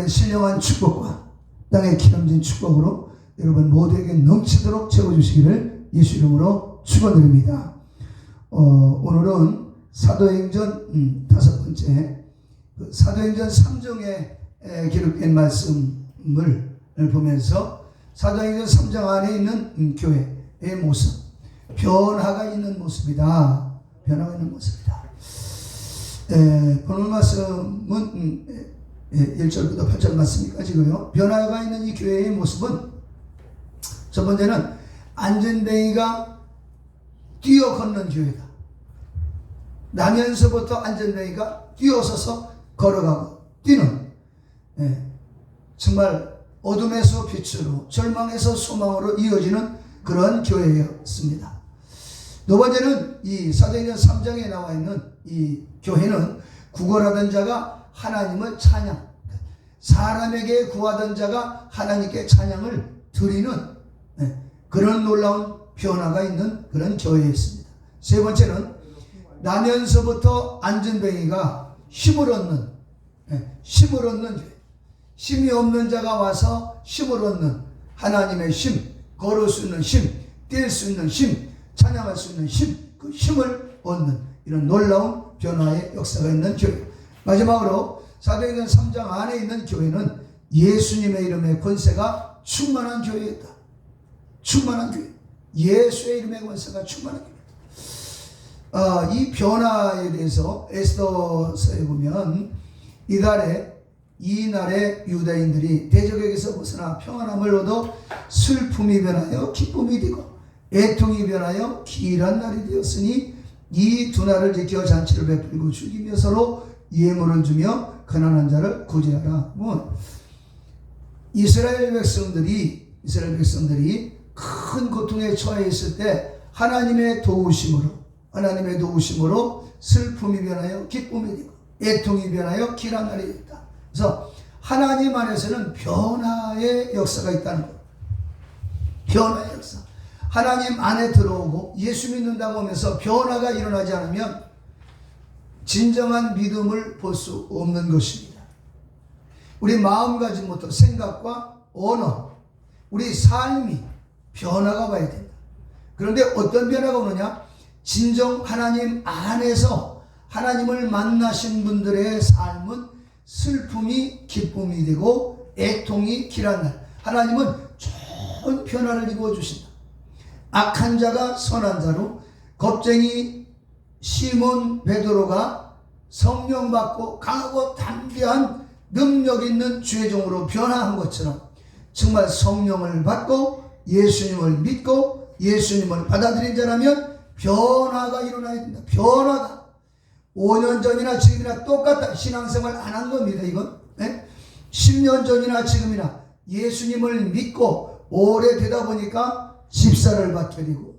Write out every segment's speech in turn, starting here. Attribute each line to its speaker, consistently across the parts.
Speaker 1: 여러분의 신령한 축복과 땅의 기름진 축복으로 여러분 모두에게 넘치도록 채워주시기를 예수 이름으로 축원드립니다. 오늘은 사도행전 5번째 사도행전 3장에 기록된 말씀을 보면서 사도행전 3장 안에 있는 교회의 모습, 변화가 있는 모습이다. 변화가 있는 모습이다. 오늘 말씀은 1절부터 8절 말씀까지고요. 변화가 있는 이 교회의 모습은 첫 번째는 안전뱅이가 뛰어 걷는 교회다. 나면서부터 안전뱅이가 뛰어서서 걸어가고 뛰는, 정말 어둠에서 빛으로, 절망에서 소망으로 이어지는 그런 교회였습니다. 두 번째는 이 사도행전 3장에 나와 있는 이 교회는 구걸하던 자가 하나님을 찬양, 사람에게 구하던 자가 하나님께 찬양을 드리는 그런 놀라운 변화가 있는 그런 교회였습니다. 세 번째는 나면서부터 안전뱅이가 힘을 얻는 교회, 힘이 없는 자가 와서 힘을 얻는 하나님의 힘, 걸을 수 있는 힘, 뛸 수 있는 힘, 찬양할 수 있는 힘, 그 힘을 얻는 이런 놀라운 변화의 역사가 있는 교회. 마지막으로 사도행전 3장 안에 있는 교회는 예수님의 이름의 권세가 충만한 교회였다. 충만한 교회. 예수의 이름의 권세가 충만한 교회. 이 변화에 대해서 에스더서에 보면 이날에 유다인들이 대적에게서 벗어나 평안함을 얻어 슬픔이 변하여 기쁨이 되고 애통이 변하여 길한 날이 되었으니 이 두 날을 지켜 잔치를 베풀고 즐기며 서로 예물을 주며 가난한 자를 구제하라. 이스라엘 백성들이 큰 고통에 처해 있을 때 하나님의 도우심으로 슬픔이 변하여 기쁨이 되고 애통이 변하여 길한 날이 됐다. 그래서 하나님 안에서는 변화의 역사가 있다는 것. 변화의 역사. 하나님 안에 들어오고 예수 믿는다고 하면서 변화가 일어나지 않으면 진정한 믿음을 볼 수 없는 것입니다. 우리 마음가짐부터 생각과 언어, 우리 삶이 변화가 와야 된다. 그런데 어떤 변화가 오느냐? 진정 하나님 안에서 하나님을 만나신 분들의 삶은 슬픔이 기쁨이 되고 애통이 길한 날. 하나님은 좋은 변화를 이루어 주신다. 악한 자가 선한 자로, 겁쟁이 시몬 베드로가 성령 받고 강하고 담대한 능력 있는 주의 종으로 변화한 것처럼 정말 성령을 받고 예수님을 믿고 예수님을 받아들인 자라면 변화가 일어나야 된다. 변화가 5년 전이나 지금이나 똑같다. 신앙생활 안 한 겁니다. 이건 10년 전이나 지금이나 예수님을 믿고 오래되다 보니까 집사를 받게 되고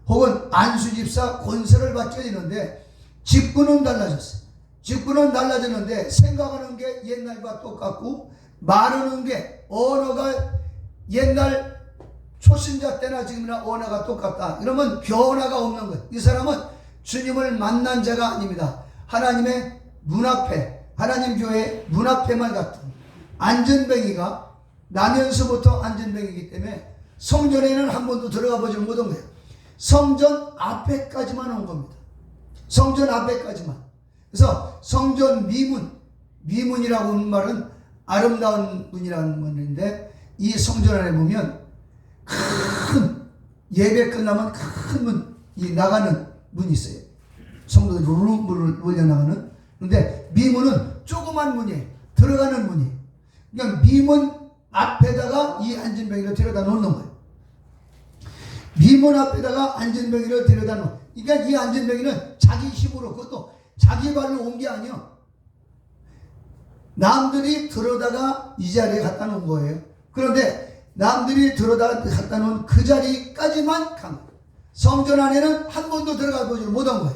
Speaker 1: 혹은 안수집사 권세를 받게 되는데 직분은 달라졌어요. 직분은 달라졌는데 생각하는 게 옛날과 똑같고 말하는 게 언어가 옛날 초신자 때나 지금이나 언어가 똑같다. 이러면 변화가 없는 거예요. 이 사람은 주님을 만난 자가 아닙니다. 하나님의 문 앞에, 하나님 교회의 문 앞에만 같은 안전뱅이가 나면서부터 안전뱅이기 때문에 성전에는 한 번도 들어가 보지 못한 거예요. 성전 앞에까지만 온 겁니다. 성전 앞에까지만. 그래서 성전 미문이라고 하는 말은 아름다운 문이라는 말인데 이 성전 안에 보면 큰 예배 끝나면 큰 문, 이 나가는 문이 있어요. 성도들이 문을 올려나가는. 그런데 미문은 조그만 문이에요. 들어가는 문이에요. 그러니까 미문 앞에다가 이 안전뱅이를 데려다 놓는 거예요. 미문 앞에다가 안전뱅이를 데려다 놓는. 그러니까 이 안전뱅이는 자기 힘으로, 그것도 자기 발로 온 게 아니야. 남들이 들어다가 이 자리에 갖다 놓은 거예요. 그런데 남들이 들어다가 갖다 놓은 그 자리까지만 간 거예요. 성전 안에는 한 번도 들어가 보지 못한 거예요.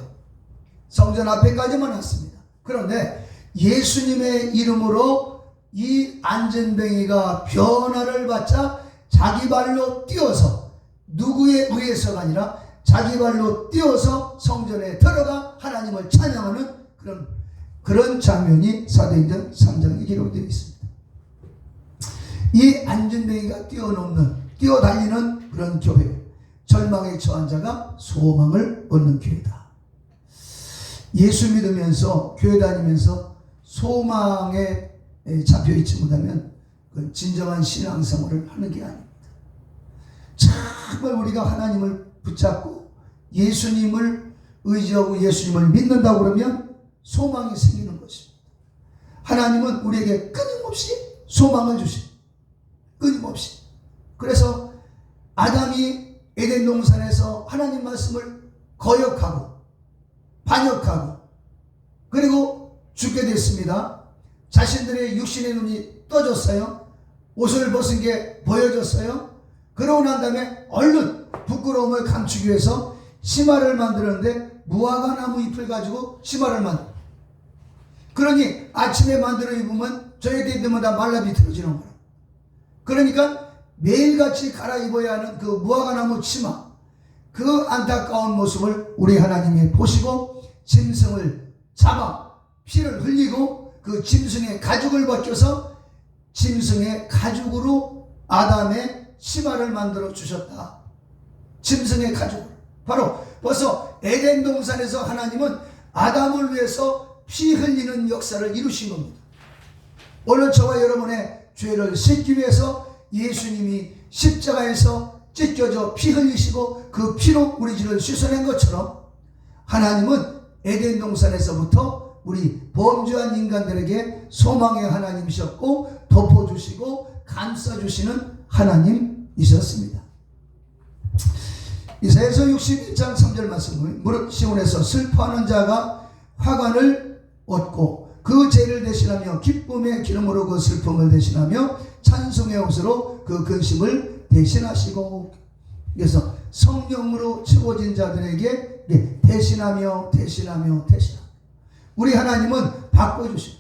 Speaker 1: 성전 앞에까지만 왔습니다. 그런데 예수님의 이름으로 이 안전뱅이가 변화를 받자 자기 발로 뛰어서, 누구에 의해서가 아니라 자기 발로 뛰어서 성전에 들어가 하나님을 찬양하는 그런 장면이 사도행전 3장에 기록되어 있습니다. 이 안진뱅이가 뛰어달리는 그런 교회, 절망에 처한 자가 소망을 얻는 교회다. 예수 믿으면서 교회 다니면서 소망에 잡혀있지 못하면 그 진정한 신앙생활을 하는 게 아닙니다. 정말 우리가 하나님을 붙잡고 예수님을 의지하고 예수님을 믿는다고 그러면 소망이 생기는 것입니다. 하나님은 우리에게 끊임없이 소망을 주십니다. 끊임없이. 그래서 아담이 에덴 동산에서 하나님 말씀을 거역하고 반역하고 그리고 죽게 됐습니다. 자신들의 육신의 눈이 떠졌어요. 옷을 벗은 게 보여졌어요. 그러고 난 다음에 얼른 부끄러움을 감추기 위해서 치마를 만들었는데 무화과 나무 잎을 가지고 치마를 만들어. 그러니 아침에 만들어 입으면 저녁 되면 다 말라 비틀어지는 거예요. 그러니까 매일같이 갈아입어야 하는 그 무화과나무 치마, 그 안타까운 모습을 우리 하나님이 보시고 짐승을 잡아 피를 흘리고 그 짐승의 가죽을 벗겨서 짐승의 가죽으로 아담의 치마를 만들어 주셨다. 짐승의 가죽으로. 바로 벌써 에덴 동산에서 하나님은 아담을 위해서 피 흘리는 역사를 이루신 겁니다. 오늘 저와 여러분의 죄를 씻기 위해서 예수님이 십자가에서 찢겨져 피 흘리시고 그 피로 우리 죄를 씻어낸 것처럼 하나님은 에덴 동산에서부터 우리 범죄한 인간들에게 소망의 하나님이셨고 덮어주시고 감싸주시는 하나님이셨습니다. 이사야서 61장 3절 말씀을 무릇 시온에서 슬퍼하는 자가 화관을 얻고 그 죄를 대신하며 기쁨의 기름으로 그 슬픔을 대신하며 찬송의 옷으로 그 근심을 대신하시고, 그래서 성령으로 채워진 자들에게 대신하며 우리 하나님은 바꿔주시고,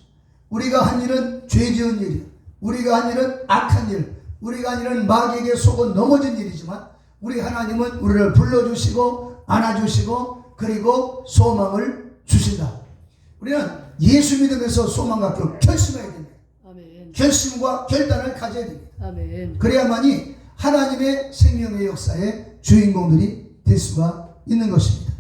Speaker 1: 우리가 한 일은 죄 지은 일이요, 우리가 한 일은 악한 일, 우리가 한 일은 마귀에게 속아 넘어진 일이지만 우리 하나님은 우리를 불러주시고 안아주시고 그리고 소망을 주신다. 우리는 예수 믿으면서 소망 갖고 결심해야 됩니다. 아멘. 결심과 결단을 가져야 됩니다. 아멘. 그래야만이 하나님의 생명의 역사의 주인공들이 될 수가 있는 것입니다.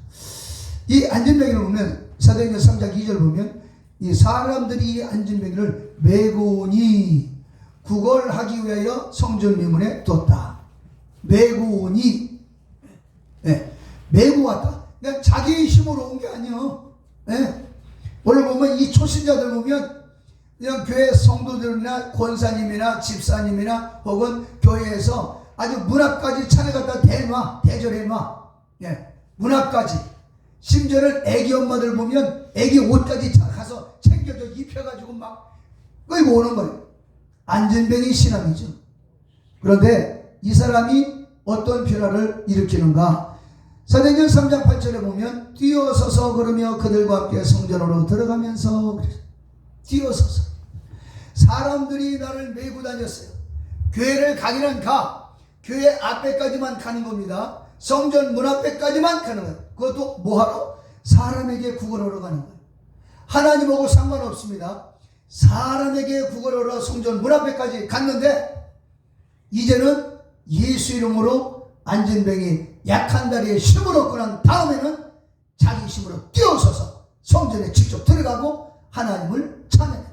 Speaker 1: 이 안진뱅이를 보면 사도행전 3장 2절 보면 이 사람들이 이 안진뱅이를 메고니 구걸하기 위하여 성전 미문에 뒀다. 메고니, 메고 왔다. 그냥 자기의 힘으로 온 게 아니에요. 오늘 보면 이 초신자들 보면 그냥 교회 성도들이나 권사님이나 집사님이나 혹은 교회에서 아주 문 앞까지 차를 갖다 대놔, 대절해놔. 문 앞까지. 심지어는 애기 엄마들 보면 애기 옷까지 가서 챙겨줘 입혀가지고 막 끌고 오는 거예요. 안진뱅이 신앙이죠. 그런데 이 사람이 어떤 변화를 일으키는가? 사도행전 3장 8절에 보면 뛰어서서 걸으며 그들과 함께 성전으로 들어가면서 뛰어서서 사람들이 나를 메고 다녔어요. 교회를 가기는 가. 교회 앞에까지만 가는 겁니다. 성전 문 앞에까지만 가는 거예요. 그것도 뭐하러? 사람에게 구걸하러 가는 거예요. 하나님하고 상관없습니다. 사람에게 구걸하러 성전 문 앞에까지 갔는데 이제는 예수 이름으로 안진뱅이 약한 다리에 힘을 얻고 난 다음에는 자기 힘으로 뛰어서서 성전에 직접 들어가고 하나님을 찬양했다.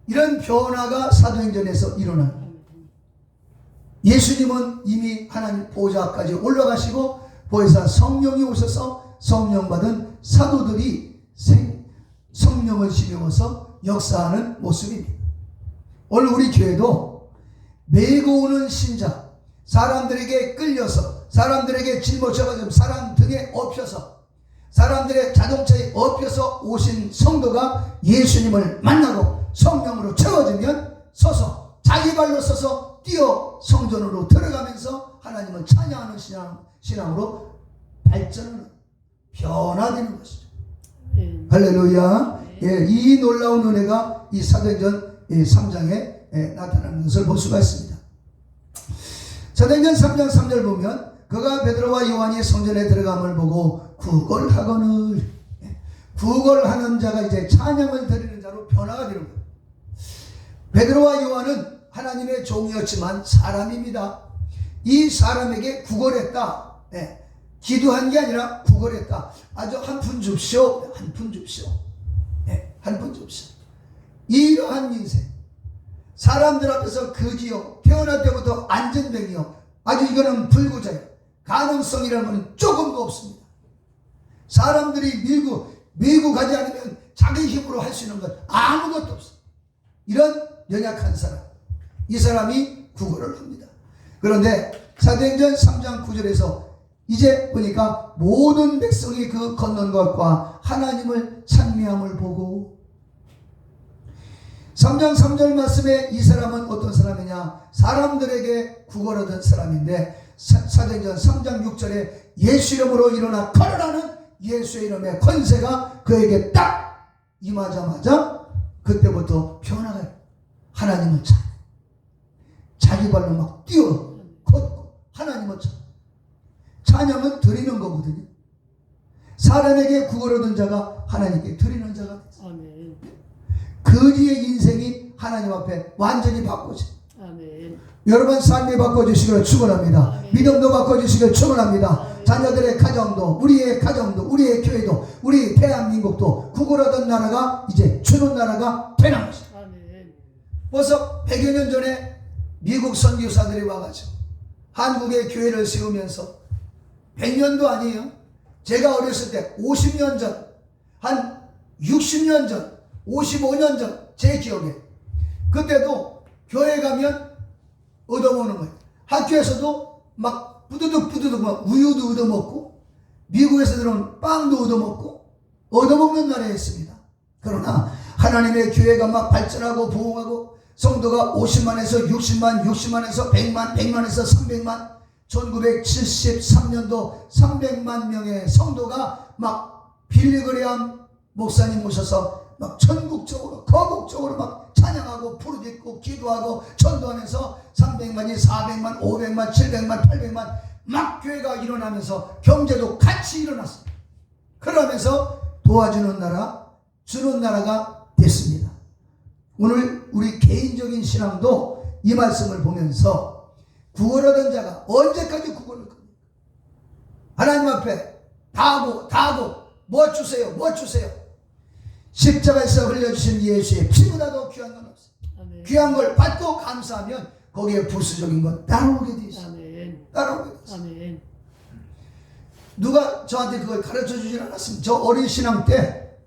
Speaker 1: 이런 변화가 사도행전에서 일어납니다. 예수님은 이미 하나님 보좌까지 올라가시고 보혜사 성령이 오셔서 성령 받은 사도들이 성령을 힘입어서 역사하는 모습입니다. 오늘 우리 교회도 메고 오는 신자, 사람들에게 끌려서 사람들에게 짊어져가지고 사람 등에 업혀서 사람들의 자동차에 업혀서 오신 성도가 예수님을 만나고 성령으로 채워지면 서서 자기 발로 서서 뛰어 성전으로 들어가면서 하나님을 찬양하는 신앙으로 발전하는 변화되는 것이죠. 할렐루야. 이 놀라운 은혜가 이 사도행전 3장에 나타나는 것을 볼 수가 있습니다. 사도행전 3장 3절 보면 그가 베드로와 요한이 성전에 들어감을 보고 구걸하는 자가 이제 찬양을 드리는 자로 변화가 되는 거예요. 베드로와 요한은 하나님의 종이었지만 사람입니다. 이 사람에게 구걸했다. 네. 기도한 게 아니라 구걸했다. 아주 한 푼 줍시오. 한 푼 줍시오. 네. 한 푼 줍시오. 이러한 인생. 사람들 앞에서 거지요. 태어날 때부터 안전뱅이요. 아주 이거는 불구자예요. 가능성이라는 건 조금도 없습니다. 사람들이 밀고 가지 않으면 자기 힘으로 할 수 있는 건 아무것도 없어요. 이런 연약한 사람. 이 사람이 구걸을 합니다. 그런데 사도행전 3장 9절에서 이제 보니까 모든 백성이 그 건넌 것과 하나님을 찬미함을 보고 3장 3절 말씀에 이 사람은 어떤 사람이냐? 사람들에게 구걸하던 사람인데 사도행전 3장 6절에 예수 이름으로 일어나 걸으라는 예수의 이름의 권세가 그에게 딱 임하자마자 그때부터 변화가 하나님을 찬 자기 발로 막 뛰어 걷고 하나님을 찬양은 드리는 거거든요. 사람에게 구걸하던 자가 하나님께 드리는 자가 됐어요. 아멘. 그의 인생이 하나님 앞에 완전히 바꿔져. 아멘. 여러분 삶이 바꿔주시기를 축원합니다. 아멘. 믿음도 바꿔주시기를 축원합니다. 아멘. 자녀들의 가정도 우리의 가정도 우리의 교회도 우리 대한민국도 구걸하던 나라가 이제 주는 나라가 되는 것이다. 벌써 100여 년 전에 미국 선교사들이 와가지고 한국의 교회를 세우면서 100년도 아니에요. 제가 어렸을 때 50년 전, 한 60년 전, 55년 전 제 기억에 그때도 교회 가면 얻어먹는 거예요. 학교에서도 막 부두둑 막 우유도 얻어먹고 미국에서 들어온 빵도 얻어먹는 나라였습니다. 그러나 하나님의 교회가 막 발전하고 부흥하고 성도가 50만에서 60만, 60만에서 100만, 100만에서 300만 1973년도 300만 명의 성도가 막 빌리그레암 목사님 모셔서 막 전국적으로 거국적으로 막 찬양하고 부르짖고 기도하고 전도하면서 300만이 400만 500만 700만 800만 막 교회가 일어나면서 경제도 같이 일어났어요. 그러면서 도와주는 나라 주는 나라가 됐습니다. 오늘 우리 개인적인 신앙도 이 말씀을 보면서 구걸하던 자가 언제까지 구걸할 겁니까? 하나님 앞에 다 하고 뭐 주세요. 십자가에서 흘려주신 예수의 피보다도 귀한 건 없어요. 아멘. 귀한 걸 받고 감사하면 거기에 부수적인 건 따라오게 돼 있어요. 아멘. 따라오게 돼 있어요. 아멘. 누가 저한테 그걸 가르쳐 주진 않았습니다. 저 어린 신앙 때,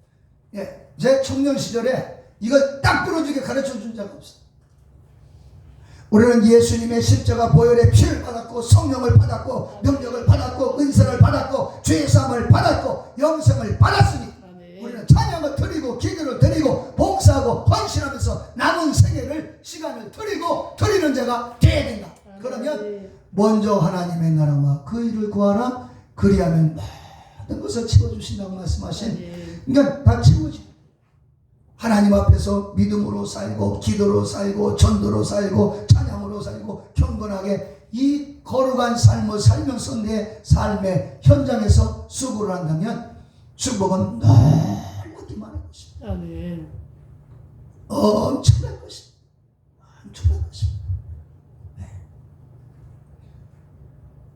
Speaker 1: 제 청년 시절에 이걸 딱 부러지게 가르쳐 준 자가 없어요. 우리는 예수님의 십자가 보혈의 피를 받았고 성령을 받았고 능력을 받았고 은사를 받았고 죄사함을 받았고 영생을 받았으니 우리는 찬양을 드리고 기도를 드리고 봉사하고 헌신하면서 남은 생애를 시간을 드리는 자가 되어야 된다. 그러면 먼저 하나님의 나라와 그 일을 구하라. 그리하면 모든 것을 채워주신다고 말씀하신 그러니까 다 채워지. 하나님 앞에서 믿음으로 살고 기도로 살고 전도로 살고 찬양으로 살고 경건하게 이 거룩한 삶을 살면서 내 삶의 현장에서 수고를 한다면 축복은 놀랍게 많은 것입니다. 아멘. 엄청난 것입니다. 네.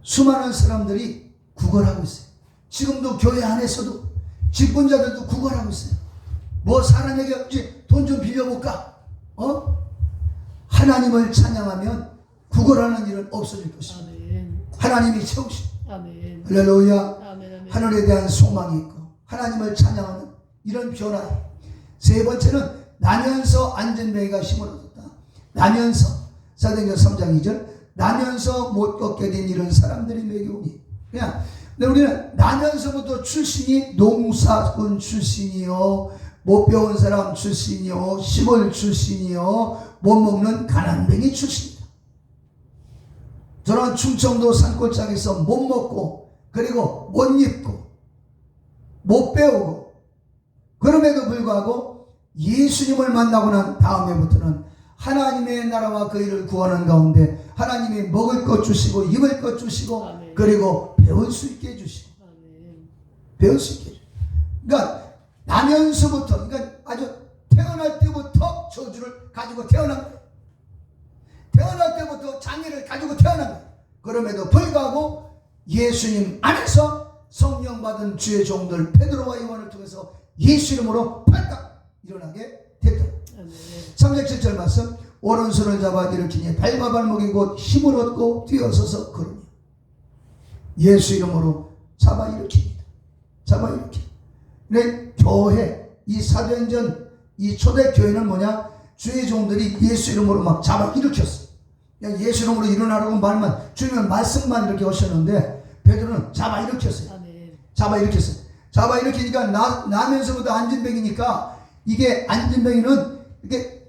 Speaker 1: 수많은 사람들이 구걸하고 있어요. 지금도 교회 안에서도 직분자들도 구걸하고 있어요. 뭐 사람에게 돈 좀 빌려볼까? 하나님을 찬양하면 구걸하는 일은 없어질 것입니다. 아멘. 하나님이 채우십니다. 아멘. 할렐루야. 아멘. 하늘에 대한 소망이 있고 하나님을 찬양하는 이런 변화. 세 번째는 나면서 안전뱅이가 힘을 얻었다. 나면서 사도행전 3장 2절 나면서 못 걷게 된 이런 사람들이 내게 오니. 그냥 근데 우리는 나면서부터 출신이 농사꾼 출신이요, 못 배운 사람 출신이요, 시골 출신이요, 못 먹는 가난뱅이 출신이다. 저는 충청도 산골짜기에서 못 먹고 그리고 못 입고 못 배우고 그럼에도 불구하고 예수님을 만나고 난 다음에부터는 하나님의 나라와 그 일을 구하는 가운데 하나님이 먹을 것 주시고 입을 것 주시고 아멘. 그리고 배울 수 있게 해주시고 아멘. 배울 수 있게 해주시고 그러니까 나면서부터 그러니까 아주 태어날 때부터 저주를 가지고 태어난 거예요. 태어날 때부터 장애를 가지고 태어난 거예요. 그럼에도 불구하고 예수님 안에서 성령 받은 주의 종들 베드로와 요한을 통해서 예수 이름으로 발딱 일어나게 됐다. 3절 7절 말씀. 오른손을 잡아 일으키니 발과 발목이 곧 힘을 얻고 뛰어서서 걸으며 예수 이름으로 잡아 일으킵니다. 잡아 일으킵니다. 근데 교회, 이 사도행전, 이 초대교회는 뭐냐? 주의 종들이 예수 이름으로 막 잡아 일으켰어요. 그냥 예수 이름으로 일어나라고 말만, 주님은 말씀만 이렇게 하셨는데 베드로는 잡아 일으켰어요. 잡아 일으켰어요. 잡아 일으키니까 나면서부터 안진뱅이니까 이게 안진뱅이는 이렇게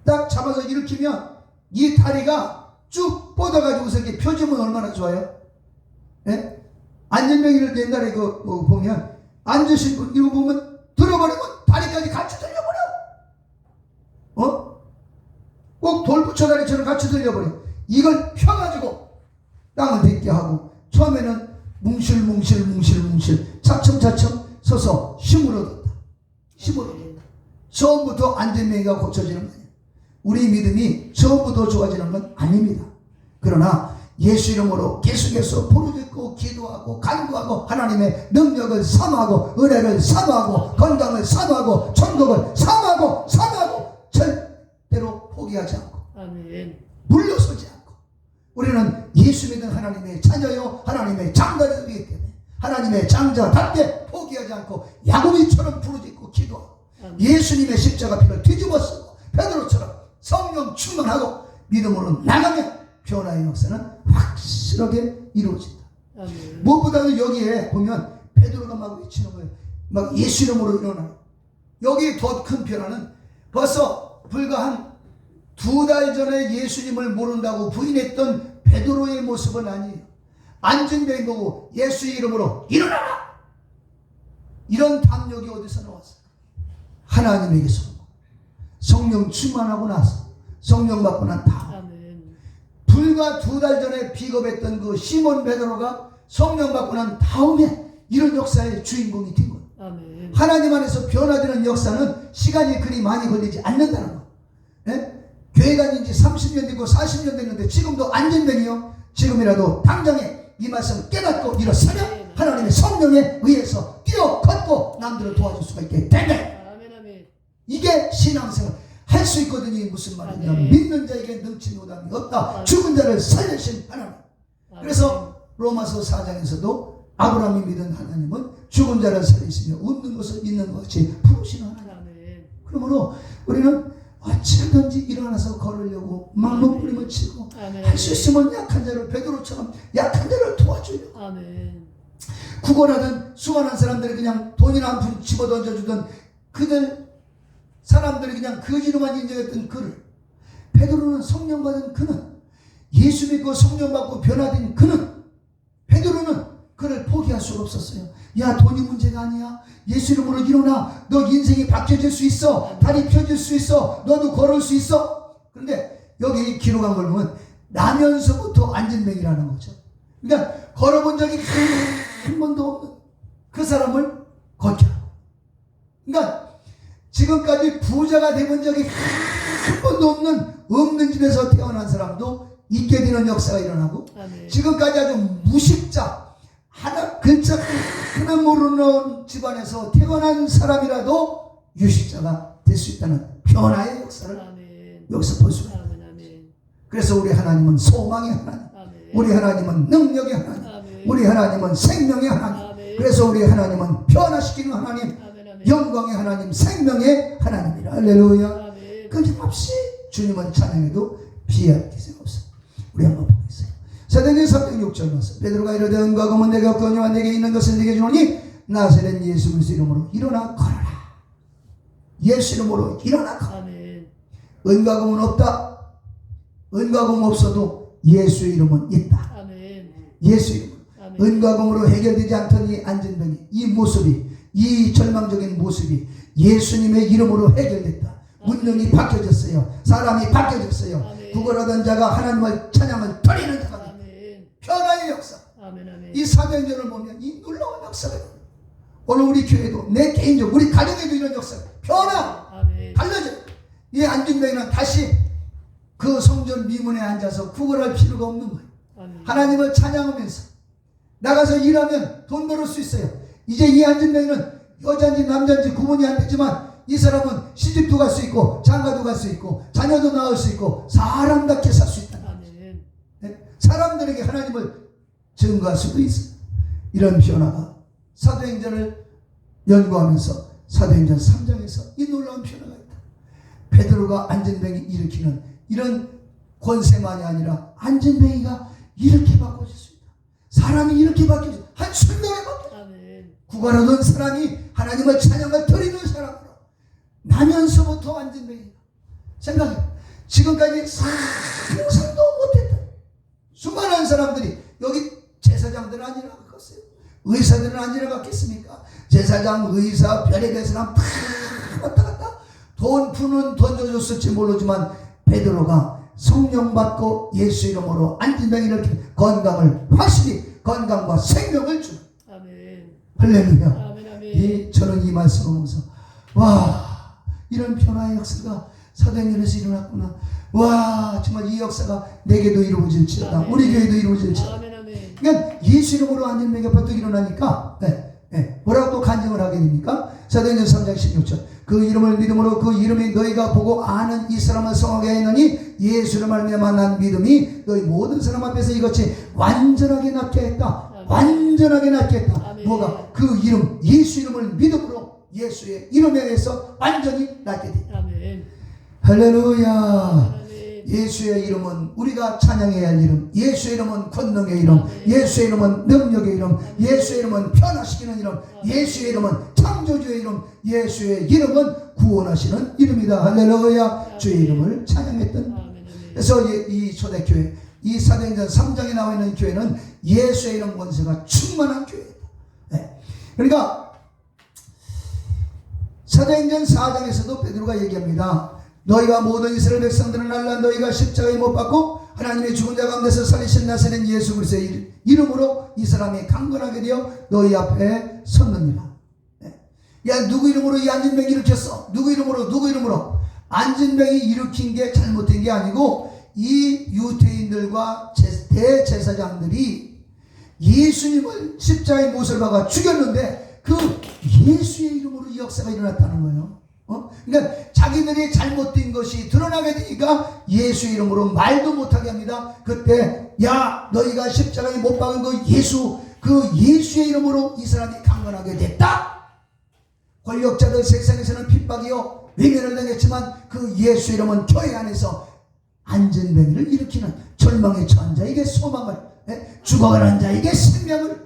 Speaker 1: 딱 잡아서 일으키면 이 다리가 쭉 뻗어가지고서 이렇게 펴지면 얼마나 좋아요? 예? 안진뱅이를 옛날에 보면 앉으신 분 이거 보면 들어버리면 다리까지 같이 들려버려. 꼭 돌부처다리처럼 같이 들려버려. 이걸 펴가지고 땅을 딛게 하고 처음에는 뭉실뭉실 차츰차츰 서서 힘을 얻었다. 힘을 얻었다. 처음부터 안진뱅이가 고쳐지는 거예요. 우리 믿음이 처음부터 좋아지는 건 아닙니다. 그러나 예수 이름으로 계속해서 부르짖고 기도하고 간구하고 하나님의 능력을 사모하고 은혜를 사모하고 건강을 사모하고 천국을 사모하고 절대로 포기하지 않고 물러서지 않고 우리는 예수 믿는 하나님의 자녀요 하나님의 장자들이기 때문에 하나님의 장자답게 포기하지 않고 야곱이처럼 부르짖고 기도하고 예수님의 십자가 피를 뒤집어 쓰고 베드로처럼 성령 충만하고 믿음으로 나가면 변화의 역사는 확실하게 이루어진다. 무엇보다도 여기에 보면 베드로가 막 외치는 거예요. 막 예수 이름으로 일어나. 여기 더 큰 변화는 벌써 불과 한 2달 전에 예수님을 모른다고 부인했던 베드로의 모습은 아니에요. 안진뱅이 보고 예수 이름으로 일어나라. 이런 담력이 어디서 나왔어요? 하나님에게서. 성령 충만하고 나서 성령 받고 난 다음 불과 2달 전에 비겁했던 그 시몬 베드로가 성령 받고 난 다음에 이런 역사의 주인공이 된 거예요. 아멘. 하나님 안에서 변화되는 역사는 시간이 그리 많이 걸리지 않는다는 거예요. 네? 교회 다닌 지 30년 되고 40년 됐는데 지금도 안진뱅이요. 지금이라도 당장에 이 말씀 깨닫고 일어서면 하나님의 성령에 의해서 뛰어 걷고 남들을 도와줄 수가 있게 된다. 이게 신앙생활 할 수 있거든요. 무슨 말이냐? 믿는 자에게 능치 못함이 없다. 죽은 자를 살리신 하나님. 그래서 로마서 4장에서도 아브라함이 믿은 하나님은 죽은 자를 살리시며 웃는 것을 있는 것 같이 부르시는 하나님. 그러므로 우리는 어찌든지 일어나서 걸으려고 막 몸부림을 치고 할 수 있으면 약한 자를 베드로처럼 약한 자를 도와주려고. 구걸하던 수많은 사람들이 그냥 돈이나 한 푼 집어던져주던 그들 사람들이 그냥 거지로만 인정했던 그를 베드로는 성령 받은 그는 예수 믿고 성령 받고 변화된 그는 베드로는 그를 포기할 수가 없었어요. 야 돈이 문제가 아니야. 예수 이름으로 일어나. 너 인생이 바뀌어질 수 있어. 다리 펴질 수 있어. 너도 걸을 수 있어. 그런데 여기 기록한 걸 보면 나면서부터 안진뱅이라는 거죠. 그러니까 걸어본 적이 한 번도 없는 그 사람을 걷게 하고 그러니까 지금까지 부자가 되본 적이 한 번도 없는 집에서 태어난 사람도 있게 되는 역사가 일어나고 지금까지 아주 무식자 하나 글자 하나 모르는 집안에서 태어난 사람이라도 유식자가 될 수 있다는 변화의 역사를 여기서 볼 수가 있다. 그래서 우리 하나님은 소망의 하나님, 우리 하나님은 능력의 하나님, 우리 하나님은 생명의 하나님. 그래서 우리 하나님은 변화시키는 하나님, 영광의 하나님, 생명의 하나님이라. 할렐루야. 끊임없이 주님은 찬양해도 비할 기세가 없어. 우리 한번 보겠어요. 사도행전 3장 6절 말씀. 베드로가 이르되 은과 금은 내게 없거니와 내게 있는 것은 네게 주노니 나사렛 예수 그리스도 이름으로 일어나 걸어라. 예수 이름으로 일어나 걸어라. 은과 금은 없다. 은과 금 없어도 예수 이름은 있다. 예수 이름. 은과 금으로 해결되지 않던 이 안진뱅이, 이 모습이, 이 절망적인 모습이 예수님의 이름으로 해결됐다. 문명이 바뀌어졌어요. 사람이 바뀌어졌어요. 구걸하던 자가 하나님을 찬양을 드리는 자가 됐다. 변화의 역사. 이 사도행전을 보면 이 놀라운 역사가 있다. 오늘 우리 교회도 내 개인적 우리 가정에도 이런 역사 변화 달라져. 이 안진뱅이는 다시 그 성전 미문에 앉아서 구걸할 필요가 없는 거예요. 하나님을 찬양하면서 나가서 일하면 돈 벌을 수 있어요. 이제 이 안진뱅이는 여자인지 남자인지 구분이 안 되지만 이 사람은 시집도 갈 수 있고 장가도 갈 수 있고 자녀도 낳을 수 있고 사람답게 살 수 있다. 네? 사람들에게 하나님을 증거할 수도 있어요. 이런 변화가 사도행전을 연구하면서 사도행전 3장에서 이 놀라운 변화가 있다. 베드로가 안진뱅이 일으키는 이런 권세만이 아니라 안진뱅이가 이렇게 바꿔질 수 있다. 사람이 이렇게 바뀌어져 한순간에 바뀌어져. 구걸하던 사람이 하나님을 찬양을 드리는 사람으로 나면서부터 안진뱅이가 생각해. 지금까지 상상도 못했다. 수많은 사람들이 여기 제사장들은 안 지나갔겠어요? 의사들은 안 지나갔겠습니까? 제사장, 의사, 별의별 사람 다 왔다 갔다 돈 푸는 던져줬을지 모르지만 베드로가 성령 받고 예수 이름으로 안진뱅이를 건강을 확실히 건강과 생명을 주는. 아멘. 할렐루야. 아멘, 아멘. 저는 이 말씀을 보면서 와, 이런 변화의 역사가 사도행전에서 일어났구나. 와, 정말 이 역사가 내게도 이루어질지어다. 아멘. 우리 교회도 이루어질지어다. 아멘, 아멘. 그러니까 예수 이름으로 안진뱅이가 벌떡 일어나니까 뭐라고 또 간증을 하게 됩니까? 사도행전 3장 16절 그 이름을 믿음으로 그 이름이 너희가 보고 아는 이 사람을 성하게 하였느니 예수를 말미암아 난 믿음이 너희 모든 사람 앞에서 이것이 완전하게 낫게 했다. 아멘. 완전하게 낫게 했다. 아멘. 뭐가? 그 이름 예수 이름을 믿음으로 예수의 이름에 의해서 완전히 낫게 됐다. 아멘. 할렐루야. 아멘. 예수의 이름은 우리가 찬양해야 할 이름, 예수의 이름은 권능의 이름, 예수의 이름은 능력의 이름, 예수의 이름은 변화시키는 이름, 예수의 이름은 창조주의 이름, 예수의 이름은 구원하시는 이름이다. 할렐루야. 주의 이름을 찬양했던. 그래서 이 초대교회, 이 사도행전 3장에 나와 있는 교회는 예수의 이름 권세가 충만한 교회다. 네. 그러니까 사도행전 4장에서도 베드로가 얘기합니다. 너희와 모든 이스라엘 백성들은 알라 너희가 십자가에 못 박고 하나님의 죽은 자 가운데서 살리신 나사렛 예수 그리스도의 이름으로 이 사람이 강건하게 되어 너희 앞에 섰느니라. 야, 누구 이름으로 이 안진뱅이 일으켰어? 누구 이름으로? 누구 이름으로? 안진뱅이 일으킨 게 잘못된 게 아니고 이 유대인들과 대제사장들이 예수님을 십자가에 못을 박아 죽였는데 그 예수의 이름으로 이 역사가 일어났다는 거예요. 그러니까 자기들이 잘못된 것이 드러나게 되니까 예수 이름으로 말도 못하게 합니다. 그때 야, 너희가 십자가에 못 박은 그 예수의 이름으로 이 사람이 강건하게 됐다. 권력자들 세상에서는 핍박이요 외면을 당했지만 그 예수 이름은 교회 안에서 안진뱅이를 일으키는 절망에 처한 자에게 소망을, 죽어가는 자에게 생명을.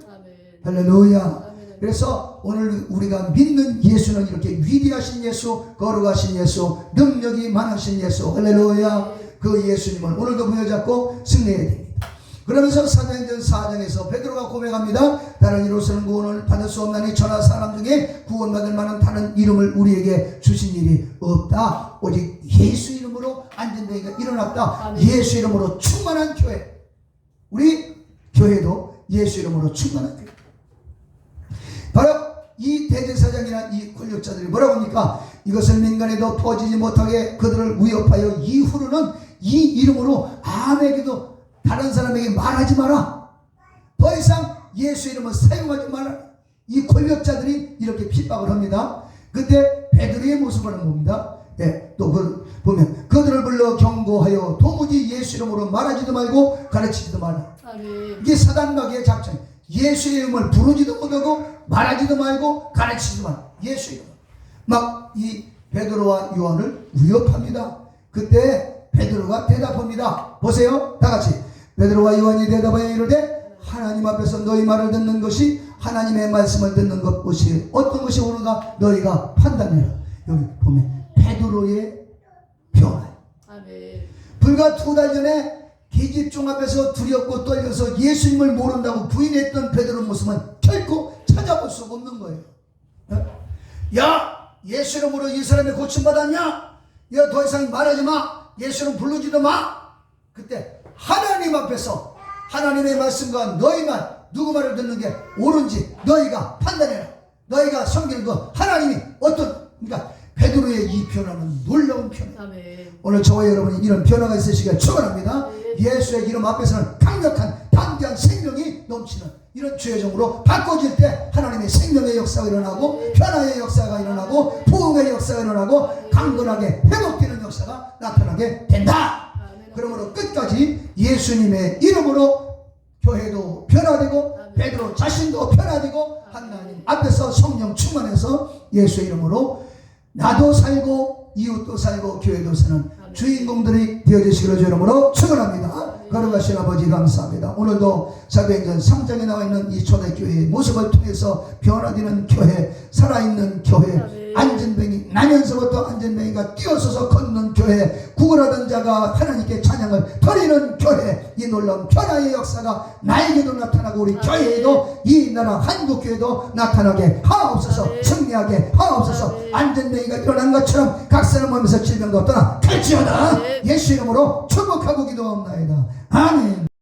Speaker 1: 할렐루야. 그래서 오늘 우리가 믿는 예수는 이렇게 위대하신 예수, 거룩하신 예수, 능력이 많으신 예수, 할렐루야. 그 예수님을 오늘도 부여잡고 승리해야 됩니다. 그러면서 사도행전 4장에서 베드로가 고백합니다. 다른 이로서는 구원을 받을 수 없나니 천하 사람 중에 구원받을 만한 다른 이름을 우리에게 주신 일이 없다. 오직 예수 이름으로 안진뱅이가 일어났다. 아멘. 예수 이름으로 충만한 교회. 우리 교회도 예수 이름으로 충만한 교회. 바로 이 대제사장이나 이 권력자들이 뭐라고 합니까? 이것을 민간에도 퍼지지 못하게 그들을 위협하여 이후로는 이 이름으로 아무에게도 다른 사람에게 말하지 마라. 더 이상 예수 이름을 사용하지 마라. 이 권력자들이 이렇게 핍박을 합니다. 그때 베드로의 모습을 봅니다. 또 보면 그들을 불러 경고하여 도무지 예수 이름으로 말하지도 말고 가르치지도 말라. 이게 사단마귀의 작전. 예수의 이름을 부르지도 못하고 말하지도 말고 가르치지도 말고 예수 이름. 막 이 베드로와 요한을 위협합니다. 그때 베드로가 대답합니다. 보세요. 다 같이. 베드로와 요한이 대답하여 이르되 하나님 앞에서 너희 말을 듣는 것이 하나님의 말씀을 듣는 것이 어떤 것이 옳은가 너희가 판단해라. 여기 보면 베드로의 변화. 아멘. 불과 2달 전에 계집종 앞에서 두렵고 떨려서 예수님을 모른다고 부인했던 베드로 모습은 결코 찾아볼 수 없는 거예요. 야, 예수 이름으로 이 사람이 고침받았냐? 야, 더 이상 말하지 마. 예수 이름 부르지도 마. 그때 하나님 앞에서 하나님의 말씀과 너희 말, 누구 말을 듣는 게 옳은지 너희가 판단해라. 너희가 섬기는 거 하나님이 어떤, 그러니까 베드로의 이 변화는 놀라운 변화.
Speaker 2: 아멘.
Speaker 1: 오늘 저와 여러분이 이런 변화가 있으시길 축원합니다. 예수의 이름 앞에서는 강력한 담대한 생명이 넘치는 이런 죄정으로 바꿔질 때 하나님의 생명의 역사가 일어나고 변화의 역사가 일어나고 부흥의 역사가 일어나고 강건하게 회복되는 역사가 나타나게 된다. 그러므로 끝까지 예수님의 이름으로 교회도 변화되고 베드로 자신도 변화되고 하나님 앞에서 성령 충만해서 예수의 이름으로 나도 살고 이웃도 살고 교회도 사는 주인공들이 되어주시기를 주 이름으로 축원합니다. 거룩하신 아버지 감사합니다. 오늘도 사도행전 3장에 나와 있는 이 초대교회의 모습을 통해서 변화되는 교회, 살아있는 교회, 안전뱅이 나면서부터 안전뱅이가 뛰어서서 걷는 교회, 구걸하던 자가 하나님께 찬양을 드리는 교회, 이 놀라운 변화의 역사가 나에게도 나타나고 우리 교회에도 이 나라 한국교회도 나타나게 하옵소서. 승리하게 하옵소서. 안전뱅이가 일어난 것처럼 각 사람 몸에서 질병도 떠나 갈지어다. 예수 이름으로 축복하고 기도합나이다. 아멘.